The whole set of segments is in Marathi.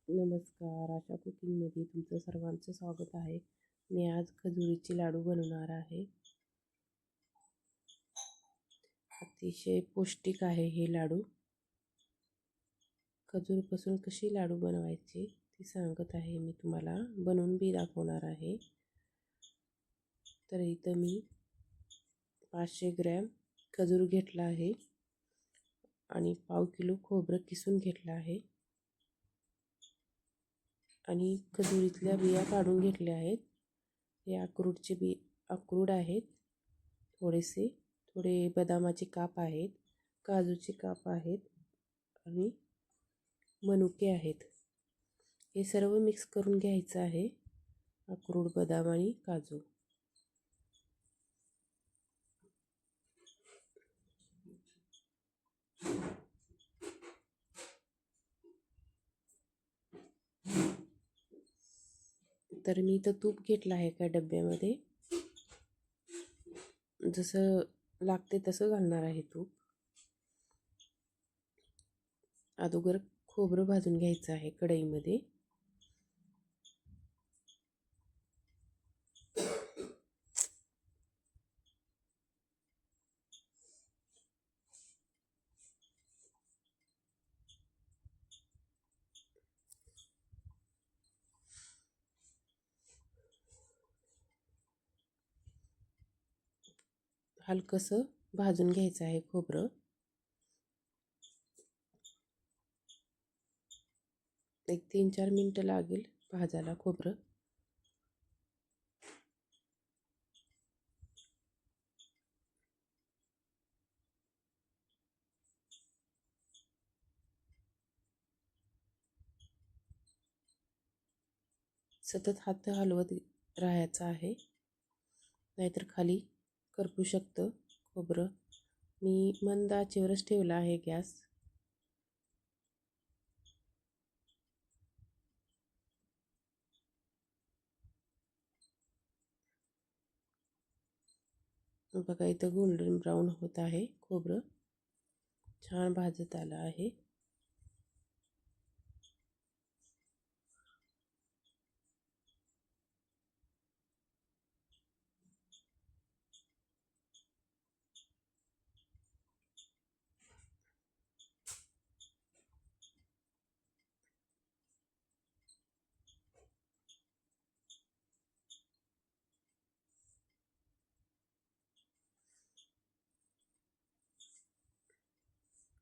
नमस्कार, आशा कुकिंगमध्ये तुमचं सर्वांचं स्वागत आहे. मी आज खजुरीचे लाडू बनवणार आहे. अतिशय पौष्टिक आहे हे लाडू. खजूरपासून कशी लाडू बनवायचे ते सांगत आहे मी तुम्हाला. बनवून बी दाखवणार आहे. तर इथं मी 500 ग्रॅम खजूर घेतला आहे आणि पाव किलो खोबरं किसून घेतलं आहे आणि खजुरीतल्या बिया काढून घेतल्या आहेत. हे अक्रोड आहेत. थोडे बदामाचे काप आहेत, काजूचे काप आहेत आणि मनुके आहेत. हे सर्व मिक्स करून घ्यायचं आहे, अक्रोड, बदाम आणि काजू. तर मी इथं तूप घेतलं आहे एका डब्यामध्ये. जसं लागते तसं घालणार आहे तूप. अगोदर खोबरं भाजून घ्यायचं आहे कढईमध्ये. हलकंसं भाजून घ्यायचं आहे खोबरं. एक 3-4 मिनटं लागेल भाजायला खोबरं. सतत हात हलवत राहायचा आहे, नाहीतर खाली करपू शकतं खोबरं. मी मंद आचेवरच ठेवला आहे गॅस. बघा इथं गोल्डन ब्राऊन होत आहे खोबरं. छान भाजत आलं आहे.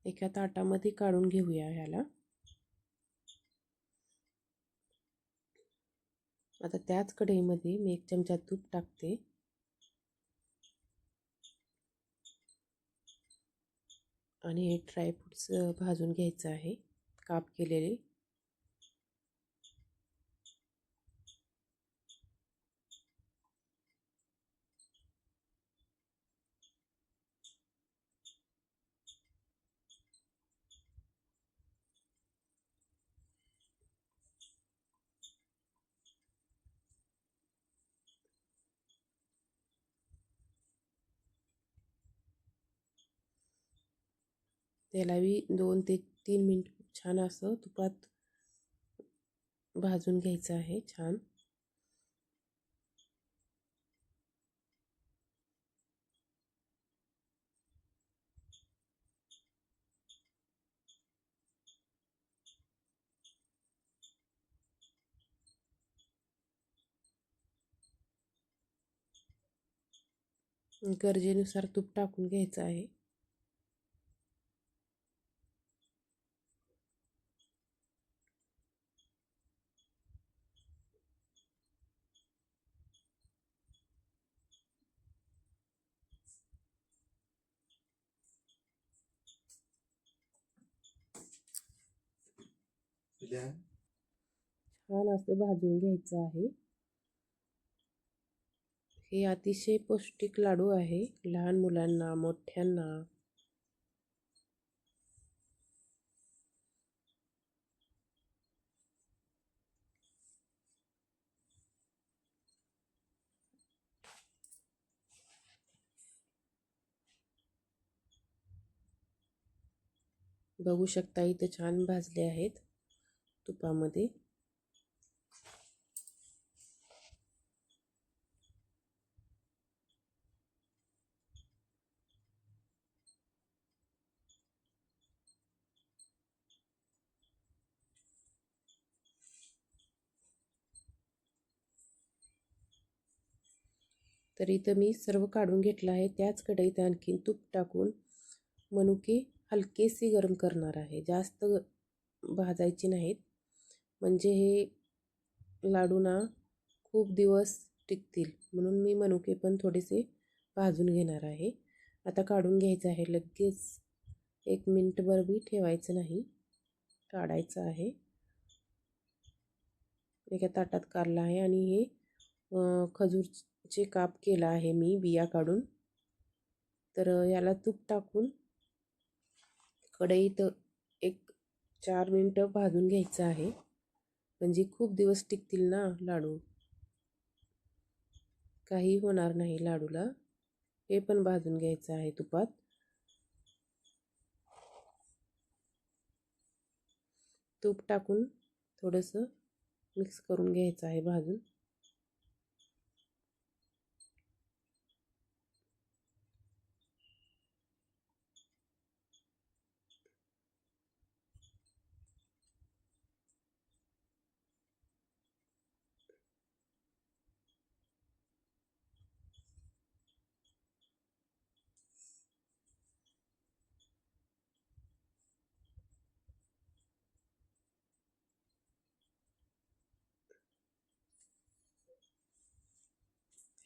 एका ताटामध्ये काढून घेऊया ह्याला. आता त्याच कढईमध्ये मी 1 चमचा तूप टाकते आणि हे ड्रायफ्रूट्स भाजून घ्यायचं आहे, काप केलेले. त्यालाही 2 ते 3 मिनिट छान असं तुपात भाजून घ्यायचं आहे छान. गरजेनुसार तूप टाकून घ्यायचं आहे. छान असं भाजून घ्यायचं आहे. हे अतिशय पौष्टिक लाडू आहे, लहान मुलांना, मोठ्यांना. बघू शकता इथं छान भाजले आहेत. तुपामध्ये. तर इथं मी सर्व काढून घेतलं आहे. त्याच कढईत आणखीन तूप टाकून मनुके हलकेसे गरम करणार आहे. जास्त भाजायचे नाहीत, म्हणजे हे लाडू ना खूप दिवस टिकतील. म्हणून मी मनुके पण थोडेसे भाजून घेणार आहे. आता काढून घ्यायचं आहे. लगेच 1 मिनिटभर बी ठेवायचं नाही, काढायचं आहे. एका ताटात काढलं आहे आणि हे खजूरचे काप केला आहे मी बिया काढून. तर याला तूप टाकून कढईत 1-4 मिनिटं भाजून घ्यायचं आहे, म्हणजे खूप दिवस टिकतील ना लाडू, काही होणार नाही लाडूला. हे पण भाजून घ्यायचं आहे तुपात. तूप टाकून थोडंसं मिक्स करून घ्यायचं आहे भाजून.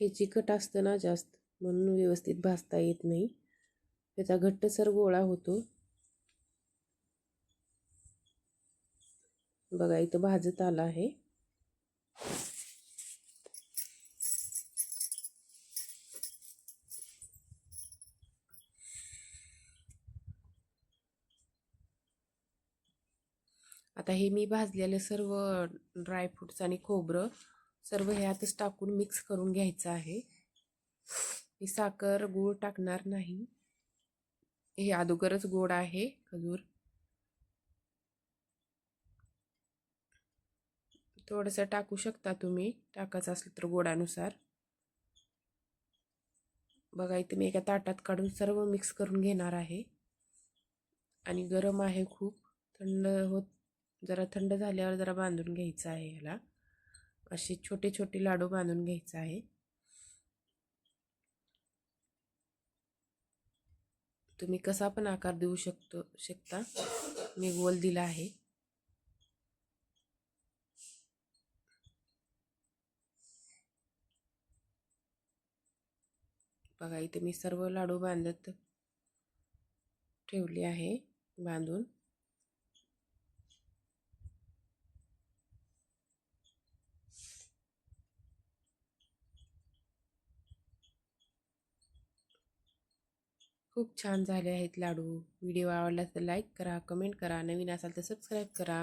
हे चिकट असतं ना जास्त, म्हणून व्यवस्थित भाजता येत नाही. त्याचा घट्टसर गोळा होतो. बघा इथं भाजत आला आहे. आता हे मी भाजलेलं सर्व ड्रायफ्रुट्स आणि खोबरं सर्व ह्यातच टाकून मिक्स करून घ्यायचं आहे. मी साखर गूळ टाकणार नाही, हे अगोदरच गोड आहे खजूर. थोडंसं टाकू शकता तुम्ही, टाकायचं असलं तर गोडानुसार. बघा इथे मी एका ताटात काढून सर्व मिक्स करून घेणार आहे. आणि गरम आहे खूप, जरा थंड झाल्यावर जरा बांधून घ्यायचं आहे. ह्याला असे छोटे छोटे लाडू बांधून घ्यायचं आहे. तुम्ही कसा पण आकार देऊ शकता. मी गोल दिला आहे. बघा इथे मी सर्व लाडू बांधत ठेवले आहे बांधून. खूप छान झाले आहेत लाडू. व्हिडिओ आवडला तर लाईक करा, कमेंट करा, नवीन असाल तर सबस्क्राईब करा.